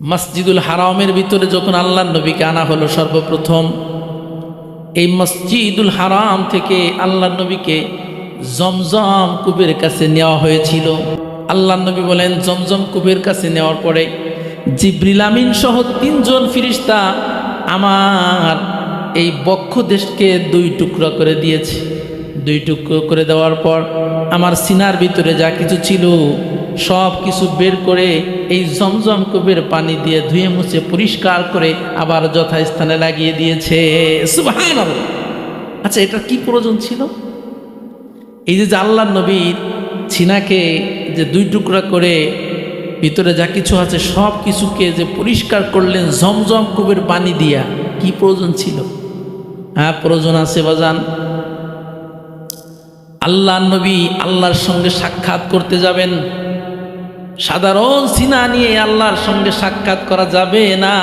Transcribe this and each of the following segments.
মসজিদুল হারামের ভিতরে যখন আল্লাহর নবীকে আনা হলো সর্বপ্রথম, এই মসজিদুল হারাম থেকে আল্লাহর নবীকে জমজম কূপের কাছে নেওয়া হয়েছিল। আল্লাহর নবী বলেন, জমজম কূপের কাছে নেওয়ার পরে জিবরিল আমিন সহ 3 জন ফেরেশতা আমার এই বক্ষ দেশকে 2 টুকরা করে দিয়েছে। 2 টুকরো করে দেওয়ার পর আমার সিনার ভিতরে যা কিছু ছিল সব কিছু বের করে এই জমজম কূপের পানি দিয়ে ধুয়ে মুছে পরিষ্কার করে আবার যথাস্থানে লাগিয়ে দিয়েছে। সুবহানাল্লাহ। আচ্ছা, এটা কি প্রয়োজন ছিল? এই যে আল্লাহর নবীর সিনাকে যে 2 টুকরা করে ভিতরে যা কিছু আছে সব কিছুকে যে পরিষ্কার করলেন জমজম কূপের পানি দিয়া, কি প্রয়োজন ছিল? হ্যাঁ, প্রয়োজন আছে বাজান। আল্লাহর নবী আল্লাহর সঙ্গে সাক্ষাৎ করতে যাবেন। সাধারণ সিনা নিয়ে আল্লাহর সঙ্গে সাক্ষাৎ করা যাবে না।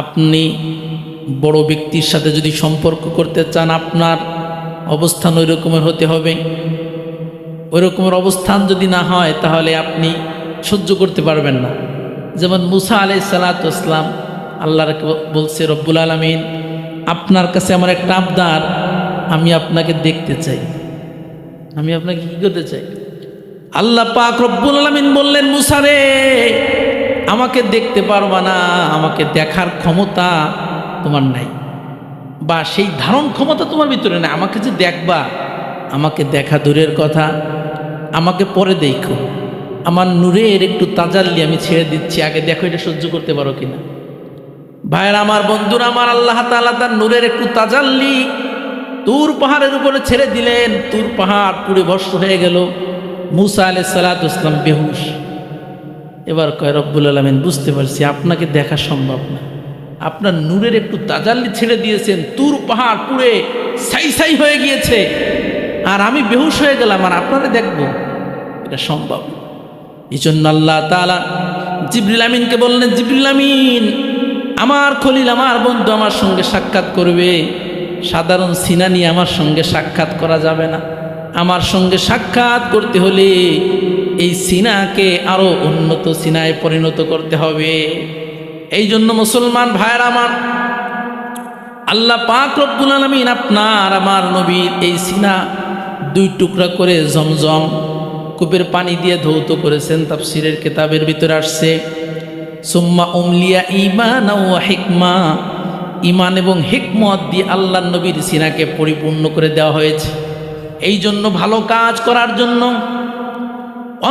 আপনি বড় ব্যক্তির সাথে যদি সম্পর্ক করতে চান, আপনার অবস্থান ওই রকমের হতে হবে। ওই রকমের অবস্থান যদি না হয় তাহলে আপনি সহ্য করতে পারবেন না। যেমন মুসা আলাইহিস সালাতু ওয়াস সালাম আল্লাহকে বলছে, রব্বুল আলামিন আপনার কাছে আমার একটা আবদার, আমি আপনাকে দেখতে চাই। আমি আপনাকে কি করতে চাই? আল্লাহ পাক রব্বুল আলামিন বললেন, মুসা রে, আমাকে দেখতে পারবা না, আমাকে দেখার ক্ষমতা তোমার নাই, বা সেই ধারণ ক্ষমতা তোমার ভিতরে নাই। আমাকে যে দেখবা, আমাকে দেখা দূরের কথা, আমাকে পরে দেখো। আমার নূরের একটু তাজাল্লি আমি ছেড়ে দিচ্ছি, আগে দেখো এটা সহ্য করতে পারো কিনা। ভাইয়ের আমার, বন্ধুরা আমার, আল্লাহ তাআলা তার নূরের একটু তাজাল্লি তুর পাহাড়ের উপরে ছেড়ে দিলেন। তুর পাহাড় পুড়ে ভস্ম হয়ে গেল। মুসা আলাইহিস সালাতু ওয়াস সালাম বেহুশ। এবার কয়, রব্বুল আলামিন বুঝতে পারছি আপনাকে দেখা সম্ভব না, আপনার নূরের একটু তাজাল্লি ছেড়ে দিয়েছেন, তুর পাহাড় পুড়ে ছাই ছাই হয়ে গিয়েছে, আর আমি বেহুশ হয়ে গেলাম, আর আপনারা দেখবো, এটা সম্ভব। এই জন্য আল্লাহ তাআলা জিবরিল আমিনকে বললেন, জিবরিল আমিন, আমার খলিল, আমার বন্ধু আমার সঙ্গে সাক্ষাৎ করবে। সাধারণ সিনা নিয়ে আমার সঙ্গে সাক্ষাৎ করা যাবে না। আমার সঙ্গে সাক্ষাৎ করতে হলে এই সিনাকে আরো উন্নত সিনায় পরিণত করতে হবে। এই জন্য মুসলমান ভাইয়েরা আমার, আল্লাহ পাক রব্বুল আলামিন আপনার আমার নবীর এই সিনা 2 টুকরা করে জমজম কূপের পানি দিয়ে ধৌত করেছেন। তাফসীরের কিতাবের ভিতরে আসছে, সুম্মা উমলিয়া ঈমান ওয়া হিকমা, ঈমান এবং হিকমত দিয়ে আল্লাহর নবীর সিনাকে পরিপূর্ণ করে দেওয়া হয়েছে। এই জন্য ভালো কাজ করার জন্য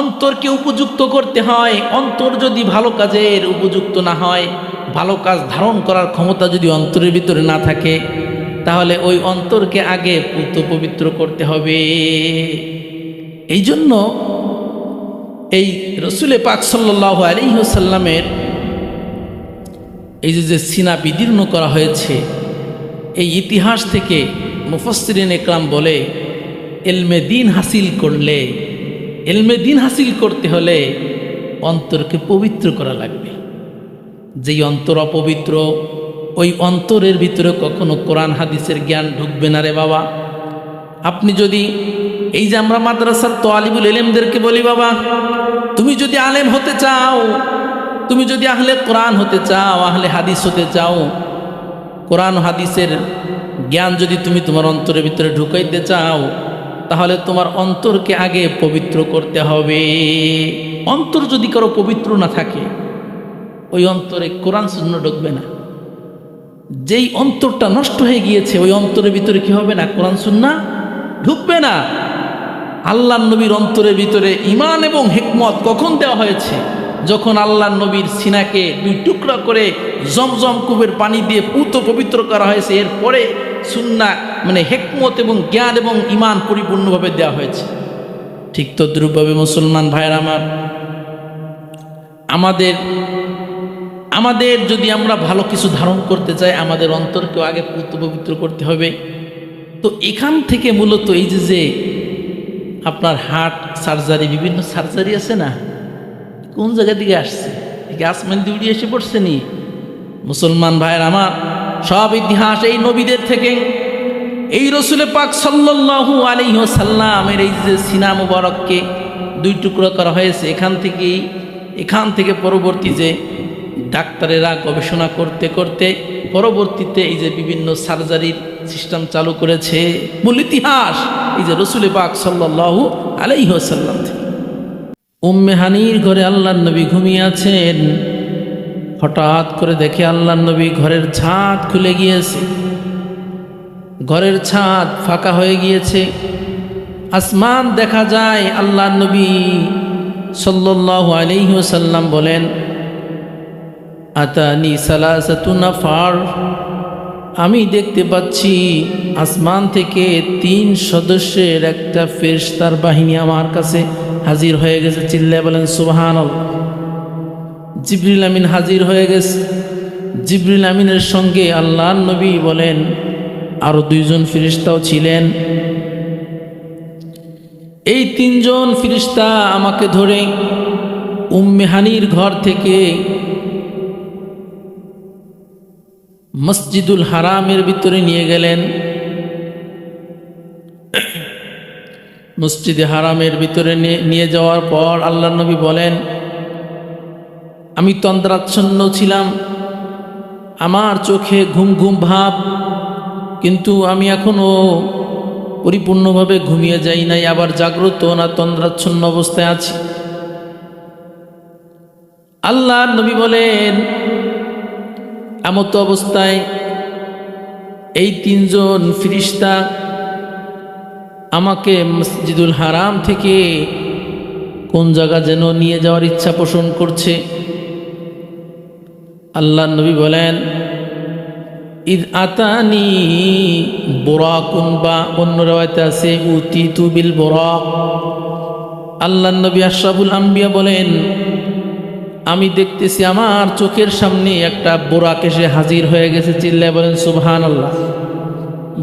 অন্তরকে উপযুক্ত করতে হয়। অন্তর যদি ভালো কাজের উপযুক্ত না হয়, ভালো কাজ ধারণ করার ক্ষমতা যদি অন্তরের ভিতরে না থাকে, তাহলে ওই অন্তরকে আগে পুত পবিত্র করতে হবে। এই জন্য এই রসুল পাক সাল্লাল্লাহু আলাইহি ওয়াসাল্লামের এই যে সিনা বিদীর্ণ করা হয়েছে, এই ইতিহাস থেকে মুফাসসিরিন ইকরাম বলে, ইলমে দ্বীন হাসিল করলে, ইলমে দ্বীন হাসিল করতে হলে অন্তরকে পবিত্র করা লাগবে। যেই অন্তর অপবিত্র, ওই অন্তরের ভিতরে কখনো কোরআন হাদিসের জ্ঞান ঢুকবে না রে বাবা। আপনি যদি, এই যে আমরা মাদ্রাসার তালিবুল ইলমদেরকে বলি, বাবা তুমি যদি আলেম হতে চাও, তুমি যদি আহলে কোরআন হতে চাও, আহলে হাদিস হতে চাও, কোরআন হাদিসের জ্ঞান যদি তুমি তোমার অন্তরের ভিতরে ঢুকাইতে চাও, তাহলে তোমার অন্তরকে আগে পবিত্র করতে হবে। অন্তর যদি কারো পবিত্র না থাকে, ওই অন্তরে কোরআন সুন্নাহ ঢুকবে না। যেই অন্তরটা নষ্ট হয়ে গিয়েছে, ওই অন্তরের ভিতরে কি হবে না? কোরআন সুন্নাহ ঢুকবে না। আল্লাহর নবীর অন্তরের ভিতরে ঈমান এবং হিকমত কখন দেওয়া হয়েছে? যখন আল্লাহর নবীর সিনাকে 2 টুকরা করে জমজম কূপের পানি দিয়ে পুত পবিত্র করা হয়েছে। এরপরে সুন্নাহ মানে হিকমত এবং জ্ঞান এবং ঈমান পরিপূর্ণভাবে দেওয়া হয়েছে। ঠিক তদ্রূপভাবে মুসলমান ভাইয়েরা আমার, আমাদের যদি আমরা ভালো কিছু ধারণ করতে চাই, আমাদের অন্তরকেও আগে পুত পবিত্র করতে হবে। তো এখান থেকে মূলত এই যে আপনার হার্ট সার্জারি, বিভিন্ন সার্জারি আছে না, কোন জায়গা থেকে আসছে? একে আসমান দিয়ে উড়িয়ে এসে পড়ছে নি? মুসলমান ভাইয়ের আমার, সব ইতিহাস এই নবীদের থেকে, এই রসুল পাক সাল্লাল্লাহু আলাইহি ওয়াসাল্লামের এই যে সিনা মুবারককে 2 টুকরো করা হয়েছে, এখান থেকেই এখান থেকে পরবর্তী যে ডাক্তারেরা গবেষণা করতে করতে পরবর্তীতে এই যে বিভিন্ন সার্জারির সিস্টেম চালু করেছে, মূল ইতিহাস এই যে রসুল পাক সাল্লাল্লাহু আলাইহি ওয়াসাল্লাম থেকে। উম্মে হানির ঘরে আল্লাহর নবী ঘুমিয়ে আছেন। হঠাৎ করে দেখে আল্লাহর নবী ঘরের ছাদ খুলে গিয়েছে, ঘরের ছাদ ফাঁকা হয়ে গিয়েছে, আসমান দেখা যায়। আল্লাহর নবী সাল্লাল্লাহু আলাইহি ওয়াসাল্লাম বলেন, আতানি সালাসাতু নাফার, আমি দেখতে পাচ্ছি আসমান থেকে 3 সদস্যের একটা ফেরেশতার বাহিনী আমার কাছে হাজির হয়ে গেছে। চিল্লায় বলেন সুবহানাল্লাহ। জিবরিল আমিন হাজির হয়ে গেছে। জিবরিল আমিনের সঙ্গে আল্লাহর নবী বলেন আরো 2 জন ফেরেশতাও ছিলেন। এই 3 জন ফেরেশতা আমাকে ধরে উম্মে হানির ঘর থেকে মসজিদুল হারামের ভিতরে নিয়ে গেলেন। মসজিদে হারামের ভিতরে নিয়ে যাওয়ার পর আল্লাহর নবী বলেন, আমি তন্দ্রাচ্ছন্ন ছিলাম, আমার চোখে ঘুম ঘুম ভাব, কিন্তু আমি এখনো পরিপূর্ণভাবে ঘুমিয়ে যাই নাই, আবার জাগ্রত না তন্দ্রাচ্ছন্ন অবস্থায় আছি। আল্লাহর নবী বলেন, এমত অবস্থায় এই 3 জন ফেরেশতা আমাকে মসজিদুল হারাম থেকে কোন জায়গা যেন নিয়ে যাওয়ার ইচ্ছা পোষণ করছে। আল্লাহর নবী বলেন, ইদ আতানি বুরাকুন, বা অন্য রাওয়ায়াতে আছে উতিতু বিল বুরাক। আল্লাহর নবী আশরাফুল আম্বিয়া বলেন, আমি দেখতেছি আমার চোখের সামনে একটা বোরাক এসে হাজির হয়ে গেছে। চিল্লায় বলেন সুবহানাল্লাহ।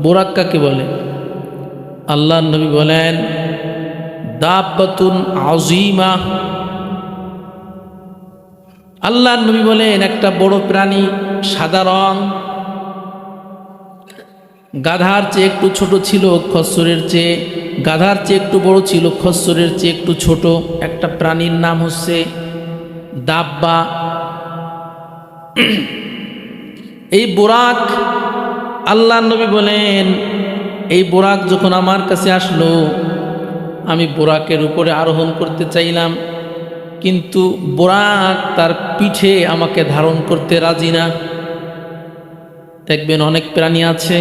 বোরাক কাকে বলে? আল্লাহর নবী বলেন, দাব্বাতুন আযীমা। আল্লাহর নবী বলেন, একটা বড় প্রাণী, সাদা রং, গাধার চেয়ে একটু ছোট ছিল, খচ্চরের চেয়ে, গাধার চেয়ে একটু বড় ছিল, খচ্চরের চেয়ে একটু ছোট একটা প্রাণীর নাম হচ্ছে দাব্বা। এই বোরাক, আল্লাহর নবী বলেন, এই বোরাক যখন আমার কাছে আসলো, আমি বোরাকের উপরে আরোহণ করতে চাইলাম, কিন্তু বোরাক তার পিঠে আমাকে ধারণ করতে রাজি না। দেখবেন অনেক প্রাণী আছে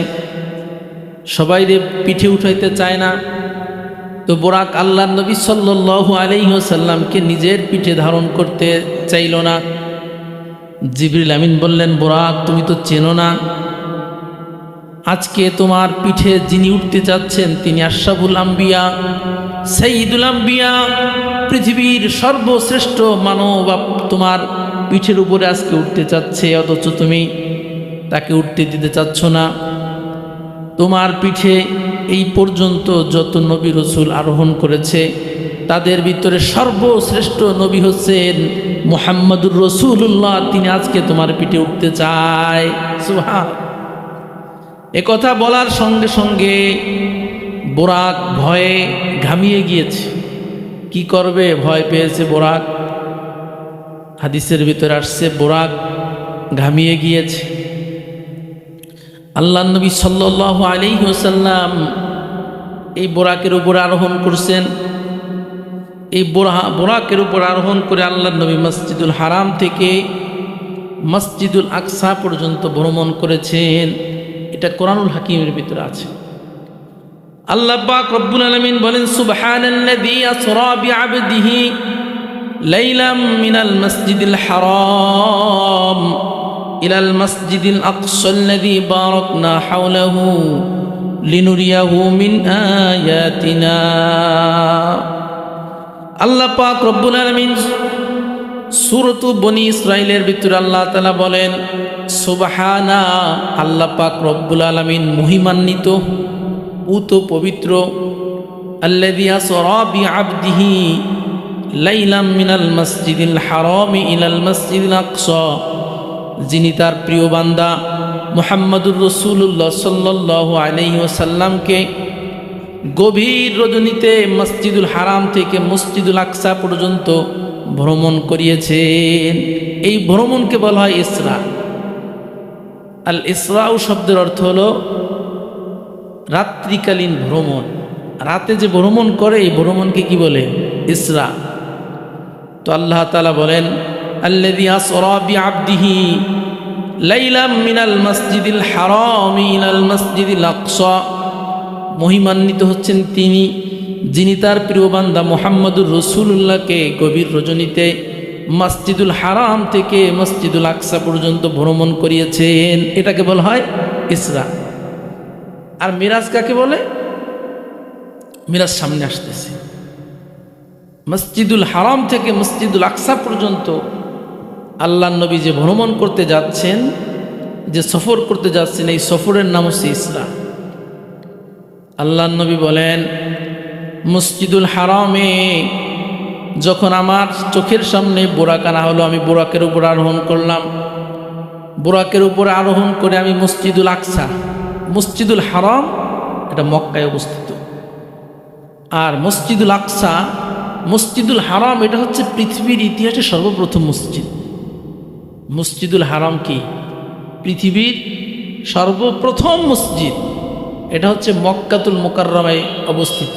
সবাই পিঠে উঠাইতে চায় না, তো বোরাক আল্লাহর নবী সাল্লাল্লাহু আলাইহি ওয়াসাল্লামকে নিজের পিঠে ধারণ করতে চাইল না। জিবরিল আমিন বললেন, বোরাক তুমি তো চেনো না, আজকে তোমার পিঠে যিনি উঠতে যাচ্ছেন তিনি আশরাফুল আম্বিয়া, সাইয়্যিদুল আম্বিয়া, পৃথিবীর সর্বশ্রেষ্ঠ মানব তোমার পিঠের উপরে আজকে উঠতে চাচ্ছে, অথচ তুমি তাকে উঠতে দিতে চাচ্ছ না। তোমার পিঠে এই পর্যন্ত যত নবী রসুল আরোহণ করেছে তাদের ভিতরে সর্বশ্রেষ্ঠ নবী হচ্ছেন মুহাম্মদুর রাসূলুল্লাহ, তিনি আজকে তোমার পিঠে উঠতে চায়। সুবহান। একথা বলার সঙ্গে সঙ্গে বোরাক ভয়ে ঘামিয়ে গিয়েছে। কি করবে, ভয় পেয়েছে বোরাক। হাদিসের ভিতরে আসছে বোরাক ঘামিয়ে গিয়েছে। আল্লাহর নবী সাল্লাল্লাহু আলাইহি ওয়াসাল্লাম এই বোরাকের উপর আরোহণ করছেন। এই বোরাকের উপর আরোহণ করে আল্লাহর নবী মসজিদুল হারাম থেকে মসজিদুল আকসা পর্যন্ত ভ্রমণ করেছেন। এটা কোরআনুল হাকিমের ভিতরে আছে। আল্লাহ পাক রব্বুল আলামিন বলেন, সুবহানাল্লাযী আসরা বিআবদিহি লাইলাম মিনাল মাসজিদিল হারাম ইলাল মাসজিদিল আকসাল্লাযী বারাকনা হাওলাহু লিনুরিয়াহু মিন আয়াতিনা। আল্লাহ পাক রব্বুল আলামিন সূরাতু বনী ইসরাঈলের ভিতরে আল্লাহ তাআলা বলেন, সুবহানা, আল্লাহ পাক রব্বুল আলামিন মহিমান্বিত, পুত পবিত্র, আল্লাযী আসরা বিআবদিহি লাইলাম মিনাল মাসজিদিল হারাম ইলাল মাসজিদিল আকসা, যিনি তার প্রিয় বান্দা মুহাম্মদুর রাসূলুল্লাহ সাল্লাল্লাহু আলাইহি ওয়াসাল্লামকে গভীর রজনীতে মসজিদুল হারাম থেকে মসজিদুল আকসা পর্যন্ত ভ্রমণ করিয়েছেন। এই ভ্রমণকে বলা হয় ইসরা। আল ইসরাউ শব্দের অর্থ হলো রাত্রিকালীন ভ্রমণ। রাতে যে ভ্রমণ করে এই ভ্রমণকে কি বলে? ইসরা। তো আল্লাহ তাআলা বলেন আল্লাযী আসরা বিআবদিহি লাইলাম মিনাল মাসজিদিল হারাম ইলাল মাসজিদিল আকসা। মহিমান্বিত হচ্ছেন তিনি যিনি তার প্রিয় বান্দা মুহাম্মদুর রাসূলুল্লাহকে গভীর রজনীতে মসজিদুল হারাম থেকে মসজিদুল আকসা পর্যন্ত ভ্রমণ করিয়েছেন। এটাকে বলা হয় ইসরা। আর মিরাজ কাকে বলে? মিরাজ সামনে আসতেছে। মসজিদুল হারাম থেকে মসজিদুল আকসা পর্যন্ত আল্লাহর নবী যে ভ্রমণ করতে যাচ্ছেন, যে সফর করতে যাচ্ছেন, এই সফরের নাম হচ্ছে ইসরা। আল্লাহর নবী বলেন মসজিদুল হারামে যখন আমার চোখের সামনে বোরাক আনা হলো, আমি বোরাকের উপর আরোহণ করলাম। বোরাকের উপর আরোহণ করে আমি মসজিদুল আকসা, মসজিদুল হারাম এটা মক্কায় অবস্থিত, আর মসজিদুল আকসা, মসজিদুল হারাম এটা হচ্ছে পৃথিবীর ইতিহাসে সর্বপ্রথম মসজিদ। মসজিদুল হারাম কি? পৃথিবীর সর্বপ্রথম মসজিদ। এটা হচ্ছে মক্কাতুল মুকাররমায় অবস্থিত।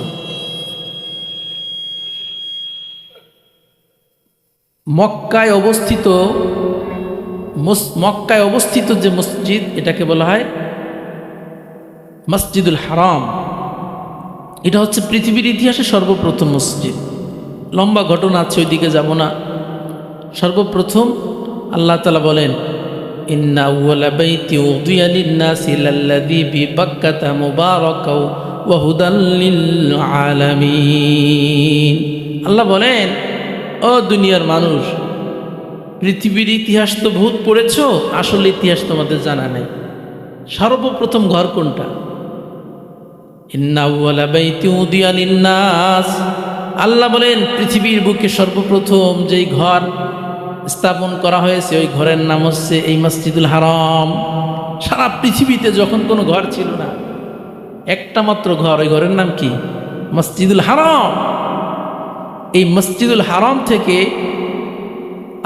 মক্কায় অবস্থিত যে মসজিদ এটাকে বলা হয় মসজিদুল হারাম। এটা হচ্ছে পৃথিবীর ইতিহাসে সর্বপ্রথম মসজিদ। লম্বা ঘটনা আছে, ওইদিকে যাব না। সর্বপ্রথম আল্লাহ তাআলা বলেন ইন্না আউওয়ালা বাইতি উযিয়া লিন-নাসি লাল্লাযী বিবাক্কাতা মুবারাকাও ওয়া হুদাল লিল আলামিন। আল্লাহ বলেন, ও দুনিয়ার মানুষ, পৃথিবীর ইতিহাস তো বহুত পড়েছো, আসল ইতিহাস তোমাদের জানা নেই। সর্বপ্রথম ঘর কোনটা? ইন্না আউওয়ালা বাইতি উযিয়া লিন-নাস। আল্লাহ বলেন পৃথিবীর বুকে সর্বপ্রথম যেই ঘর স্থাপন করা হয়েছে ওই ঘরের নাম হচ্ছে এই মসজিদুল হারাম। সারা পৃথিবীতে যখন কোনো ঘর ছিল না, একটা মাত্র ঘর, ওই ঘরের নাম কি? মসজিদুল হারাম। এই মসজিদুল হারাম থেকে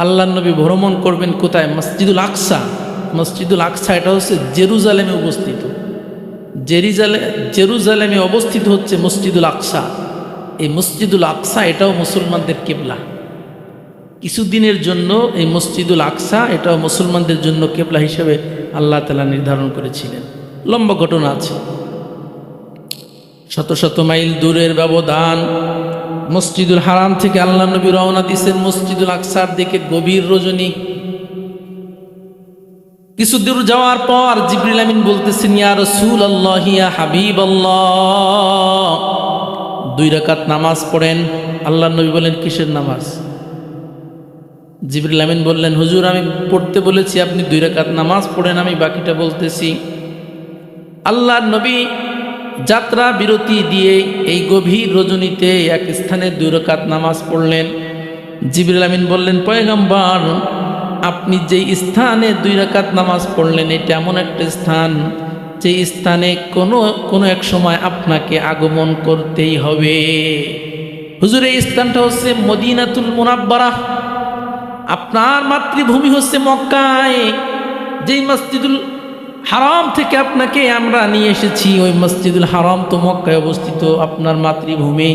আল্লাহর নবী ভ্রমণ করবেন কোথায়? মসজিদুল আকসা। মসজিদুল আকসা এটা হচ্ছে জেরুজালেমে অবস্থিত। জেরুজালেমে অবস্থিত হচ্ছে মসজিদুল আকসা। এই মসজিদুল আকসা এটাও মুসলমানদের কিবলা। কিছুদিনের জন্য এই মসজিদুল আকসা এটাও মুসলমানদের জন্য কিবলা হিসেবে আল্লাহ তাআলা নির্ধারণ করেছিলেন। লম্বা ঘটনা আছে, শত শত মাইল দূরের ব্যবধান। মসজিদুল হারাম থেকে আল্লাহ নবী রওনা দিয়েছেন মসজিদুল আকসার দিকে গভীর রজনী। কিছু দূর যাওয়ার পর জিবরিল আমিন বলতেছেন, ইয়া রাসূলুল্লাহ, ইয়া হাবিবাল্লাহ, 2 রাকাত নামাজ পড়েন। আল্লাহ নবী বলেন, কিসের নামাজ? জিবরিল আমিন বললেন, হুজুর আমি পড়তে বলেছি, আপনি 2 রাকাত নামাজ পড়েন, আমি বাকিটা বলতেছি। আল্লাহ নবী যাত্রা বিরতি দিয়ে এই গভীর রজনীতে এক স্থানে 2 রাকাত নামাজ পড়লেন। জিবরিল আমিন বললেন, পয়গম্বর, আপনি যেই স্থানে 2 রাকাত নামাজ পড়লেন এটা এমন একটা স্থান যে স্থানে কোনো এক সময় আপনাকে আগমন করতেই হবে। হুজুর এই স্থানটা হচ্ছে মদিনাতুল মুনাব্বারা। আপনার মাতৃভূমি হচ্ছে মক্কায়। যেই মসজিদুল হারাম থেকে আপনাকে আমরা নিয়ে এসেছি ওই মসজিদুল হারাম তো মক্কায় অবস্থিত, আপনার মাতৃভূমি।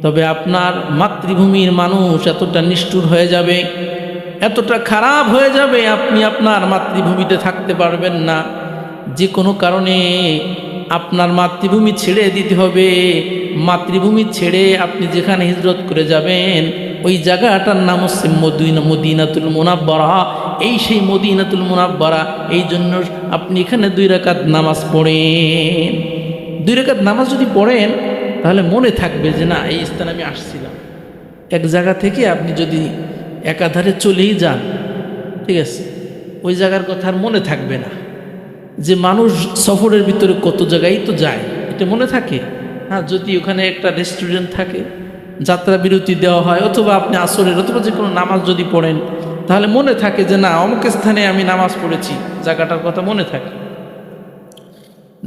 তবে আপনার মাতৃভূমির মানুষ এতটা নিষ্ঠুর হয়ে যাবে, এতটা খারাপ হয়ে যাবে, আপনি আপনার মাতৃভূমিতে থাকতে পারবেন না। যে কোনো কারণে আপনার মাতৃভূমি ছেড়ে দিতে হবে। মাতৃভূমি ছেড়ে আপনি যেখানে হিজরত করে যাবেন ওই জায়গাটার নাম হচ্ছে মদিনাতুল মুনাব্বারা। এই সেই মদিনাতুল মুনাব্বারা। এই জন্য আপনি এখানে 2 রাকাত নামাজ পড়েন। 2 রাকাত নামাজ যদি পড়েন তাহলে মনে থাকবে যে না, এই স্থানে আমি আসছিলাম। এক জায়গা থেকে আপনি যদি একাধারে চলেই যান, ঠিক আছে, ওই জায়গার কথা আর মনে থাকবে না। যে মানুষ সফরের ভিতরে কত জায়গায় তো যায়, এটা মনে থাকে। হ্যাঁ, যদি ওখানে একটা রেস্টুরেন্ট থাকে, যাত্রা বিরতি দেওয়া হয়, অথবা আপনি আসরের অথবা যে কোনো নামাজ যদি পড়েন তাহলে মনে থাকে যে না, অমুক স্থানে আমি নামাজ পড়েছি, জায়গাটার কথা মনে থাকে।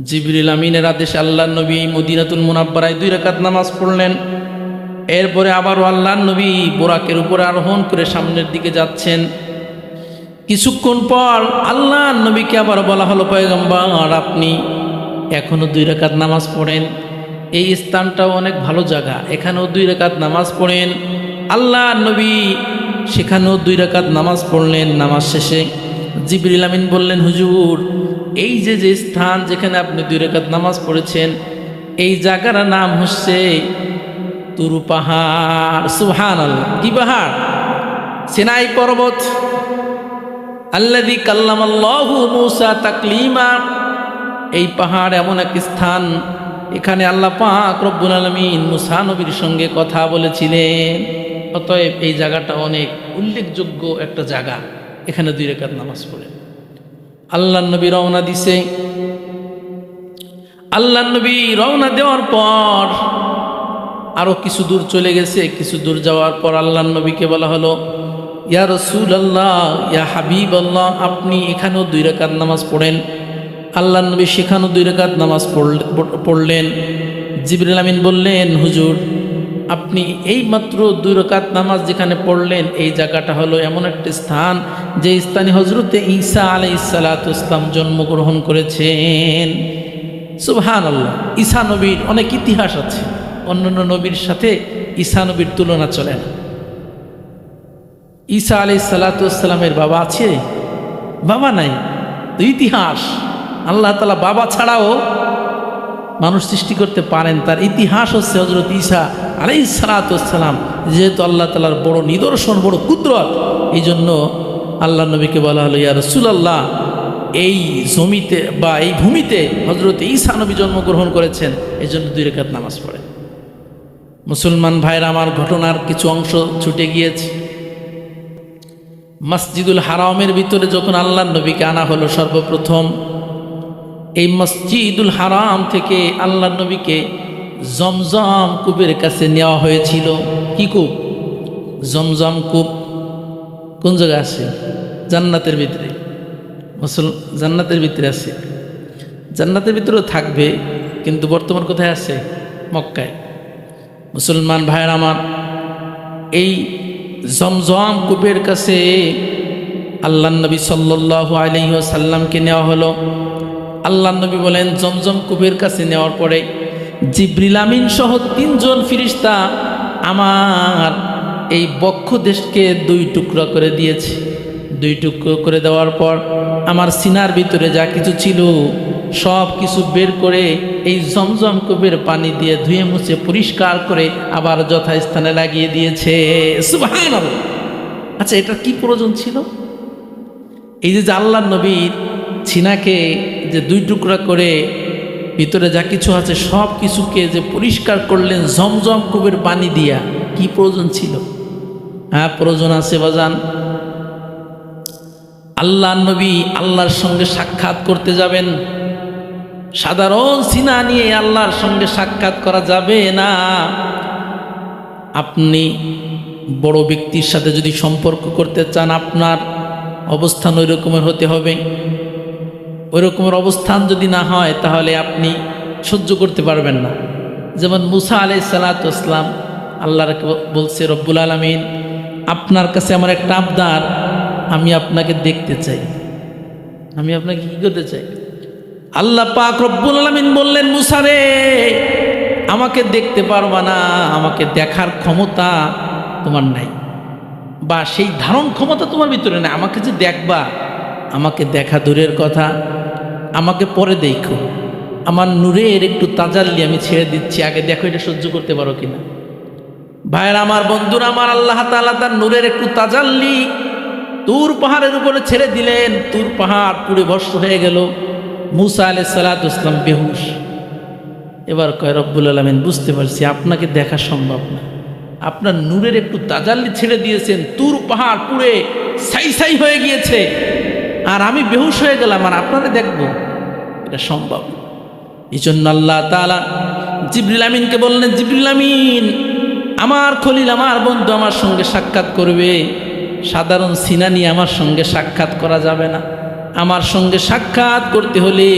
জিবরিল আমিনের আদেশে আল্লাহর নবী মদিনাতুল মুনাব্বারায় 2 রাকাত নামাজ পড়লেন। এরপরে আবারও আল্লাহর নবী বোরাকের উপরে আরোহণ করে সামনের দিকে যাচ্ছেন। কিছুক্ষণ পর আল্লাহর নবীকে আবার বলা হলো, পয়গম্বর আপনি এখনো 2 রাকাত নামাজ পড়েন, এই স্থানটাও অনেক ভালো জায়গা, এখানেও 2 রাকাত নামাজ পড়েন। আল্লাহর নবী সেখানেও 2 রাকাত নামাজ পড়লেন। নামাজ শেষে জিবরিল আমিন বললেন, হুজুর এই যে স্থান যেখানে আপনি 2 রাকাত নামাজ পড়েছেন, এই জায়গার নাম হচ্ছে তুরু পাহাড়। সুবহানাল্লাহ। কি পাহাড়? সিনাই পর্বত। আল্লাযী কাল্লামাল্লাহু মূসা তাকলীমা। এই পাহাড় এমন এক স্থান, এখানে আল্লাহ পাক রব্বুল আলামিন মূসা নবীর সঙ্গে কথা বলেছিলেন। অতএব এই জায়গাটা অনেক উল্লেখযোগ্য একটা জায়গা, এখানে 2 রাকাত নামাজ পড়ে আল্লাহ নবী রওনা দিছে। আল্লাহ নবী রওনা দেওয়ার পর আরো কিছু দূর চলে গেছে। কিছু দূর যাওয়ার পর আল্লাহ নবীকে বলা হলো, ইয়া রাসূলুল্লাহ, ইয়া হাবিবাল্লাহ, আপনি এখানেও 2 রাকাত নামাজ পড়েন। আল্লাহ নবী সেখানেও 2 রাকাত নামাজ পড়লেন। জিবরিল আমিন বললেন, হুজুর আপনি এই মাত্র 2 রাকাত নামাজ যেখানে পড়লেন, এই জায়গাটা হলো এমন একটা স্থান যে স্থানে হযরতে ঈসা আলাইহিস সালাতু ওয়াসসালাম জন্মগ্রহণ করেছেন। সুবহানাল্লাহ। ঈসা নবীর অনেক ইতিহাস আছে, অন্যান্য নবীর সাথে ঈসা নবীর তুলনা চলে না। ঈসা আলাইহিস সালাতু ওয়াসসালামের বাবা আছে? বাবা নাই, তো ইতিহাস। আল্লাহ তাআলা বাবা ছাড়াও মানুষ সৃষ্টি করতে পারেন, তার ইতিহাস হচ্ছে হযরত ঈসা আলাইহিস সালাতু ওয়াসসালাম। যেহেতু আল্লাহ তাআলার বড় নিদর্শন, বড় কুদরত, এই জন্য আল্লাহ নবীকে বলা হলো, ইয়া রাসূলুল্লাহ, এই জমিতে বা এই ভূমিতে হযরত ঈসা নবী জন্মগ্রহণ করেছেন, এই জন্য 2 রাকাত নামাজ পড়েন। মুসলমান ভাইরা আমার, ঘটনার কিছু অংশ ছুটে গিয়েছে। মসজিদুল হারামের ভিতরে যখন আল্লাহর নবীকে আনা হলো, সর্বপ্রথম এই মসজিদুল হারাম থেকে আল্লাহর নবীকে জমজম কূপের কাছে নেওয়া হয়েছিল। কি কূপ? জমজম কূপ। কোন জায়গায় আছে? জান্নাতের ভিতরে। জান্নাতের ভিতরে আছে, জান্নাতের ভিতরেও থাকবে, কিন্তু বর্তমান কোথায় আছে? মক্কায়। মুসলমান ভাইয়ের আমার, এই জমজম কূপের কাছে আল্লাহ নবী সাল্লাল্লাহু আলাইহি ওয়াসাল্লামকে নেওয়া হলো। আল্লাহ নবী বলেন, জমজম কূপের কাছে নেওয়ার পরে জিবরিল আমিন সহ 3 জন ফেরেশতা আমার এই বক্ষ দেশকে 2 টুকরা করে দিয়েছে। 2 টুকরো করে দেওয়ার পর আমার সিনার ভিতরে যা কিছু ছিল সব কিছু বের করে এই জমজম কূপের পানি দিয়ে ধুয়ে মুছে পরিষ্কার করে আবার যথাস্থানে লাগিয়ে দিয়েছে। সুবহানাল্লাহ। আচ্ছা, এটা কি প্রয়োজন ছিল? এই যে আল্লাহর নবীর সিনাকে যে 2 টুকরা করে ভিতরে যা কিছু আছে সব কিছুকে যে পরিষ্কার করলেন জমজম কূপের পানি দিয়া, কি প্রয়োজন ছিল? হ্যাঁ, প্রয়োজন আছে বাজান। আল্লাহর নবী আল্লাহর সঙ্গে সাক্ষাৎ করতে যাবেন, সাধারণ সিনা নিয়ে আল্লাহর সঙ্গে সাক্ষাৎ করা যাবে না। আপনি বড় ব্যক্তির সাথে যদি সম্পর্ক করতে চান, আপনার অবস্থান ওই রকমের হতে হবে। ওই রকমের অবস্থান যদি না হয়, তাহলে আপনি সহ্য করতে পারবেন না। যেমন মুসা আলাইহিস সালাতু ওয়াসসালাম আল্লাহকে বলছে, রব্বুল আলামিন, আপনার কাছে আমার একটা আবদার, আমি আপনাকে দেখতে চাই। আমি আপনাকে কি করতে চাই? আল্লাহ পাক রব্বুল আলামিন বললেন, মুসা রে, আমাকে দেখতে পারবা না, আমাকে দেখার ক্ষমতা তোমার নাই, বা সেই ধারণ ক্ষমতা তোমার ভিতরে নাই। আমাকে যে দেখবা, আমাকে দেখা দূরের কথা, আমাকে পরে দেখো। আমার নূরের একটু তাজাল্লি আমি ছেড়ে দিচ্ছি, আগে দেখো এটা সহ্য করতে পারো কিনা। ভাইয়ের আমার, বন্ধুরা আমার, আল্লাহ তাআলা তার নূরের একটু তাজাল্লি তুর পাহাড়ের উপরে ছেড়ে দিলেন। তুর পাহাড় পুড়ে ভস্ম হয়ে গেল। মুসা আলাইহিস সালাতু ওয়াসসালাম বেহুশ। এবার কয়, রব্বুল আলামিন, বুঝতে পারছি আপনাকে দেখা সম্ভব না, আপনার নূরের একটু তাজাল্লি ছেড়ে দিয়েছেন, তুর পাহাড় পুড়ে ছাই ছাই হয়ে গিয়েছে, আর আমি বেহুশ হয়ে গেলাম, আর আপনারা দেখবো, এটা সম্ভব। এই জন্য আল্লাহ তাআলা জিবরিল আমিনকে বললেন, জিবরিল আমিন, আমার খলিল, আমার বন্ধু আমার সঙ্গে সাক্ষাৎ করবে, সাধারণ সিনা নিয়ে আমার সঙ্গে সাক্ষাৎ করা যাবে না। আমার সঙ্গে সাক্ষাৎ করতে হলে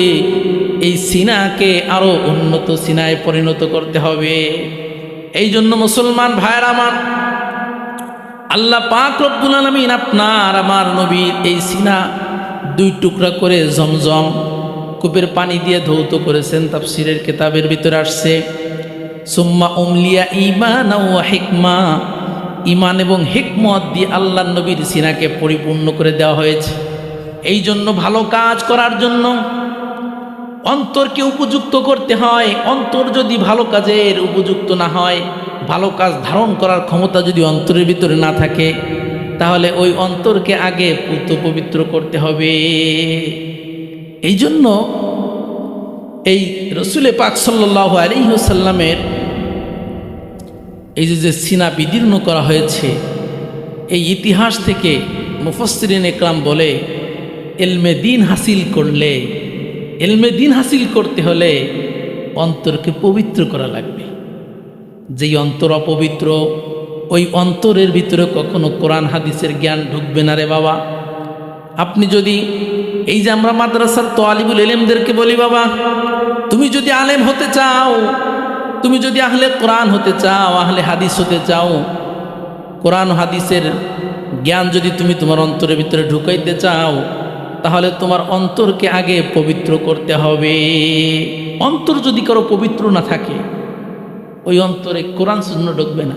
এই সিনাকে আরো উন্নত সিনায় পরিণত করতে হবে। এই জন্য মুসলমান ভাইয়ের আমার, আল্লাহ পাক রব্বুল আলামিন আপনার আমার নবীর এই সিনা 2 টুকরা করে জমজম কূপের পানি দিয়ে ধৌত করেছেন। তাফসীরের কিতাবের ভিতরে আসছে, সুম্মা উমলিয়া ঈমানা ওয়া হিকমা, ঈমান এবং হিকমত দিয়ে আল্লাহ নবীর সিনাকে পরিপূর্ণ করে দেওয়া হয়েছে। এই জন্য ভালো কাজ করার জন্য অন্তরকে উপযুক্ত করতে হয়। অন্তর যদি ভালো কাজের উপযুক্ত না হয়, ভালো কাজ ধারণ করার ক্ষমতা যদি অন্তরের ভিতরে না থাকে, তাহলে ওই অন্তরকে আগে পূত পবিত্র করতে হবে। এই জন্য এই রসুলে পাক সাল্লাল্লাহু আলাইহি ওয়াসাল্লামের এই যে সিনা বিদীর্ণ করা হয়েছে, এই ইতিহাস থেকে মুফাসসিরিন ইকরাম বলে, ইলমে দ্বীন হাসিল করলে, ইলমে দ্বীন হাসিল করতে হলে অন্তরকে পবিত্র করা লাগবে। যেই অন্তর অপবিত্র, ওই অন্তরের ভিতরে কখনো কোরআন হাদিসের জ্ঞান ঢুকবে না রে বাবা। আপনি যদি এই যে আমরা মাদ্রাসার তালিবুল ইলমদেরকে বলি, বাবা তুমি যদি আলেম হতে চাও, তুমি যদি আহলে কোরআন হতে চাও, আহলে হাদিস হতে চাও, কোরআন হাদিসের জ্ঞান যদি তুমি তোমার অন্তরের ভিতরে ঢুকাইতে চাও, তাহলে তোমার অন্তরকে আগে পবিত্র করতে হবে। অন্তর যদি কারো পবিত্র না থাকে, ওই অন্তরে কোরআন সুন্নাহ ঢুকবে না।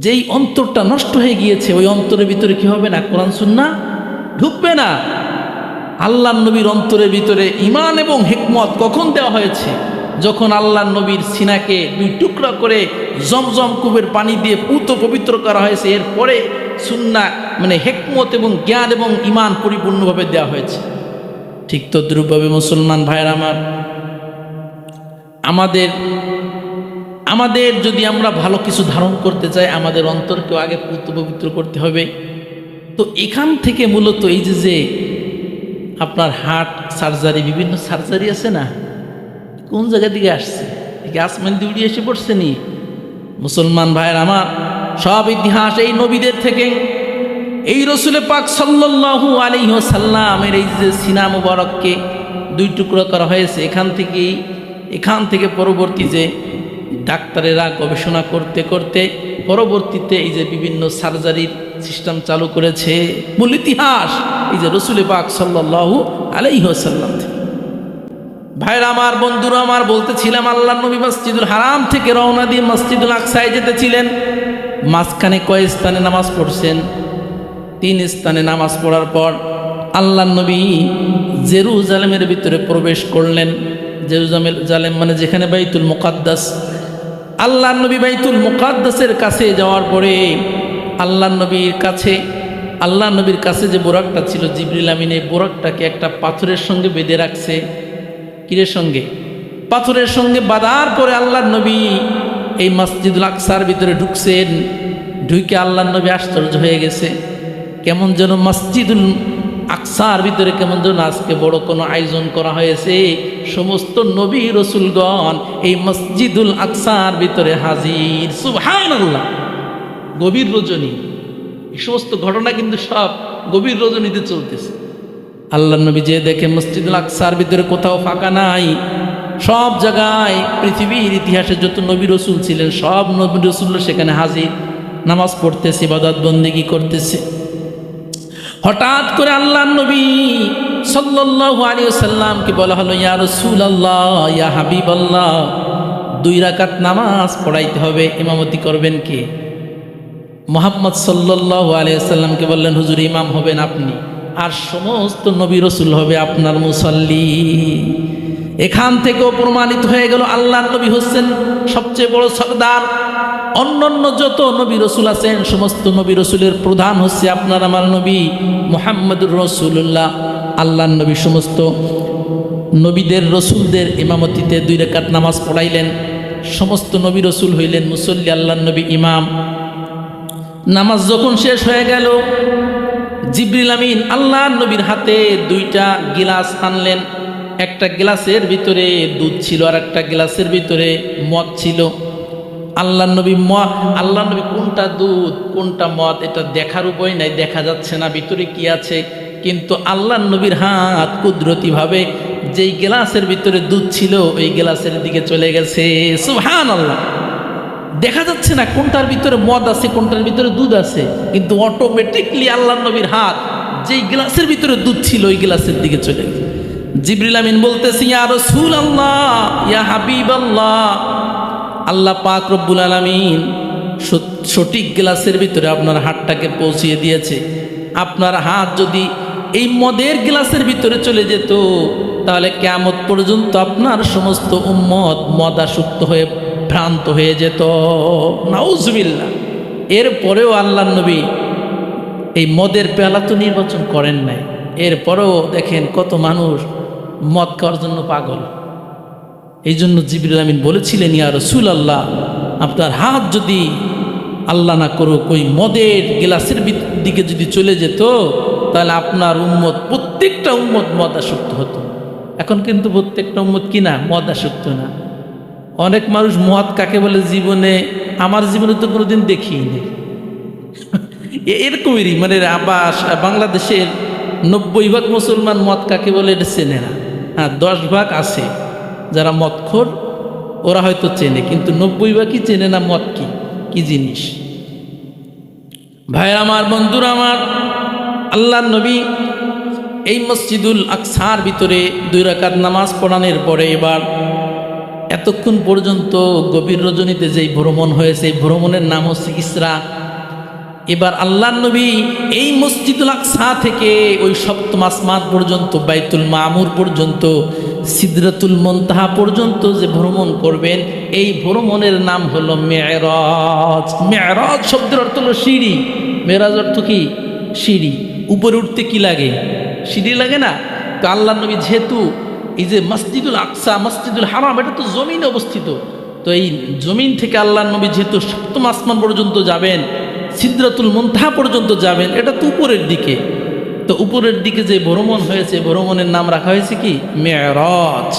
যেই অন্তরটা নষ্ট হয়ে গিয়েছে, ওই অন্তরের ভিতরে কি হবে না? কোরআন সুন্নাহ ঢুকবে না। আল্লাহর নবীর অন্তরের ভিতরে ঈমান এবং হিকমত কখন দেওয়া হয়েছে? যখন আল্লাহর নবীর সিনাকে 2 টুকরা করে জমজম কূপের পানি দিয়ে পূত পবিত্র করা হয়েছে। এরপরে সুন্নাহ মানে হিকমত এবং জ্ঞান এবং ঈমান পরিপূর্ণভাবে দেওয়া হয়েছে। ঠিক তদ্রূপভাবে মুসলমান ভাইয়ের আমার, আমাদের যদি আমরা ভালো কিছু ধারণ করতে চাই, আমাদের অন্তরকেও আগে পূত পবিত্র করতে হবে। তো এখান থেকে মূলত এই যে আপনার হার্ট সার্জারি, বিভিন্ন সার্জারি আছে না, কোন জায়গা দিকে আসছে? আসমান দিয়ে উড়িয়ে এসে পড়ছে নি? মুসলমান ভাইয়ের আমার, সব ইতিহাস এই নবীদের থেকে, এই রসুল পাক সাল্লাল্লাহু আলাইহি ওয়াসাল্লামের এই যে সিনা মুবারককে 2 টুকরা করা হয়েছে, এখান থেকে পরবর্তী যে ডাক্তারেরা গবেষণা করতে করতে পরবর্তীতে এই যে বিভিন্ন সার্জারির সিস্টেম চালু করেছে। মূল ইতিহাস এই যে রসুল পাক সাল্লাল্লাহু আলাইহি ওয়াসাল্লাম থেকে। ভাইরা আমার, বন্ধুরা আমার, বলতেছিলাম আল্লাহ নবী মসজিদুল হারাম থেকে রওনা দিয়ে মসজিদুল আকসায় যেতেছিলেন। মাঝখানে কয় স্থানে নামাজ পড়ছেন? 3 স্থানে নামাজ পড়ার পর আল্লাহ নবী জেরুজালেমের ভিতরে প্রবেশ করলেন। জেরুজালেম মানে যেখানে বাইতুল মুকাদ্দাস। আল্লাহ নবী বাইতুল মুকাদ্দাসের কাছে যাওয়ার পরে আল্লাহ নবীর কাছে যে বোরাকটা ছিল, জিবরিল আমিন এই বোরাকটাকে একটা পাথরের সঙ্গে বেঁধে রাখছে। কিরের সঙ্গে? পাথরের সঙ্গে বাঁধার পরে আল্লাহ নবী এই মসজিদুল আকসার ভিতরে ঢুকছেন। ঢুকে আল্লাহ নবী আশ্চর্য হয়ে গেছে, কেমন যেন মসজিদুল আকসার ভিতরে কেমন যেন আজকে বড় কোনো আয়োজন করা হয়েছে। সমস্ত নবী রসুলগণ এই মসজিদুল আকসার ভিতরে হাজির। সুবহানাল্লাহ। গভীর রজনী, এই সমস্ত ঘটনা কিন্তু সব গভীর রজনীতে চলতেছে। আল্লাহ নবী যে দেখে মসজিদুল আকসার ভিতরে কোথাও ফাঁকা নাই, সব জায়গায় পৃথিবীর ইতিহাসে যত নবী রসুল ছিলেন সব নবী রসুল সেখানে হাজির, নামাজ পড়তেছে, ইবাদত বন্দেগী করতেছে। হঠাৎ করে আল্লাহ নবী সাল্লাল্লাহু আলাইহি ওয়াসাল্লামকে বলা হলো, ইয়া রাসূলুল্লাহ, ইয়া হাবিবাল্লাহ, 2 রাকাত নামাজ পড়াইতে হবে। ইমামতি করবেন কে? মুহাম্মদ সাল্লাল্লাহু আলাইহি ওয়াসাল্লামকে বললেন, হুজুর ইমাম হবেন আপনি, আর সমস্ত নবী রসুল হবে আপনার মুসাল্লি। এখান থেকেও প্রমাণিত হয়ে গেল আল্লাহর নবী হচ্ছেন সবচেয়ে বড় সরদার। অন্যান্য যত নবী রসুল আছেন সমস্ত নবী রসুলের প্রধান হচ্ছে আপনার আমার নবী মুহাম্মদুর রাসূলুল্লাহ। আল্লাহর নবী সমস্ত নবীদের রসুলদের ইমামতিতে 2 রাকাত নামাজ পড়াইলেন। সমস্ত নবী রসুল হইলেন মুসল্লি, আল্লাহর নবী ইমাম। নামাজ যখন শেষ হয়ে গেল, জিবরিল আমিন আল্লাহর নবীর হাতে 2টা গিলাস আনলেন। একটা গ্লাসের ভিতরে দুধ ছিল, আর একটা গ্লাসের ভিতরে মদ ছিল। আল্লাহর নবী কোনটা দুধ কোনটা মদ এটা দেখার উপায় নাই, দেখা যাচ্ছে না ভিতরে কি আছে। কিন্তু আল্লাহর নবীর হাত কুদরতিভাবে যেই গ্লাসের ভিতরে দুধ ছিল ওই গ্লাসের দিকে চলে গেছে। সুবহানাল্লাহ। দেখা যাচ্ছে না কোনটার ভিতরে মদ আছে, কোনটার ভিতরে দুধ আছে, কিন্তু অটোমেটিকলি আল্লাহ নবীর হাত যেই গ্লাসের ভিতরে দুধ ছিল ওই গ্লাসের দিকে চলে গেছে। জিবরিল আমিন বলতেছি, ইয়া রাসূলুল্লাহ, ইয়া হাবিবাল্লাহ, আল্লাহ পাক রব্বুল আলামিন সঠিক গ্লাসের ভিতরে আপনার হাতটাকে পৌঁছিয়ে দিয়েছে। আপনার হাত যদি এই মদের গ্লাসের ভিতরে চলে যেত তাহলে কিয়ামত পর্যন্ত আপনার সমস্ত উম্মত মদাসক্ত হয়ে ভ্রান্ত হয়ে যেত। নাউজুবিল্লাহ। এরপরেও আল্লাহ নবী এই মদের পেয়ালা তো নির্বাচন করেন নাই, এরপরেও দেখেন কত মানুষ মদ খাওয়ার জন্য পাগল। এই জন্য জিবরিল আমিন বলেছিলেন, ইয়া রাসূলুল্লাহ, আপনার হাত যদি আল্লাহ না করুক ওই মদের গ্লাসের দিকে যদি চলে যেত তাহলে আপনার উম্মত, প্রত্যেকটা উম্মত মদাসক্ত হতো। এখন কিন্তু প্রত্যেকটা উম্মত কি না, মদাসক্ত না। অনেক মানুষ মদ কাকে বলে জীবনে, আমার জীবনে তো কোনোদিন দেখিনি। এরকমই মানে আবার বাংলাদেশের 90% মুসলমান মদ কাকে বলে এটা চেনে না। হ্যাঁ, 10% আছে যারা মদখোর, ওরা হয়তো চেনে, কিন্তু 90%ই চেনে না মদ কি জিনিস। ভাই আমার, বন্ধুরা আমার, আল্লাহ নবী এই মসজিদুল আকসার ভিতরে 2 রাকাত নামাজ পড়ানোর পরে এবার এতক্ষণ পর্যন্ত গভীর রজনীতে যেই ভ্রমণ হয়েছে, এই ভ্রমণের নাম হচ্ছে ইসরা। এবার আল্লাহ নবী এই মসজিদুল আকসা থেকে ওই সপ্তম আসমান পর্যন্ত, বাইতুল মামুর পর্যন্ত, সিদরাতুল মুনতাহা পর্যন্ত যে ভ্রমণ করবেন, এই ভ্রমণের নাম হলো মেরাজ। মেরাজ শব্দের অর্থ হলো সিঁড়ি। মেরাজ অর্থ কি? সিঁড়ি। উপরে উঠতে কি লাগে? সিঁড়ি লাগে না? তো আল্লাহ নবী যেহেতু এই যে মসজিদুল আকসা, মসজিদুল হারাম, এটা তো জমিনে অবস্থিত, তো এই জমিন থেকে আল্লাহ নবী যেহেতু সপ্তম আসমান পর্যন্ত যাবেন, সিদরাতুল মুনতাহা পর্যন্ত যাবেন, এটা তো উপরের দিকে। তো উপরের দিকে যে ভ্রমণ হয়েছে, ভ্রমণের নাম রাখা হয়েছে কি? মেরাজ।